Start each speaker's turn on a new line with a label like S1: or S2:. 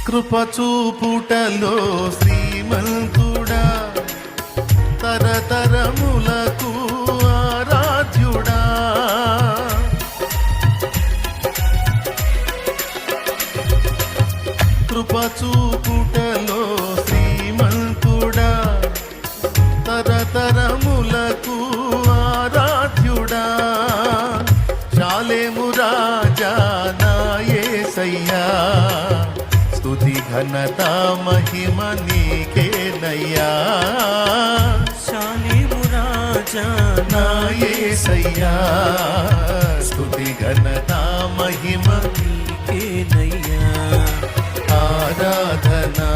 S1: కృపచూపుటలో శ్రీమంతుడా, తరతరములకు ఆరాధ్యుడా. కృపచూపుటలో శ్రీమంతుడా, తరతరములకు ఆరాధ్యుడా. శాలేము రాజా నా యేసయ్యా, స్తుతి ఘనత మహిమ నీకేనయ్యా.
S2: శాలేము రాజా
S1: నా యేసయ్యా, స్తుతి ఘనత మహిమ
S2: నీకేనయ్యా.
S1: ఆరాధనా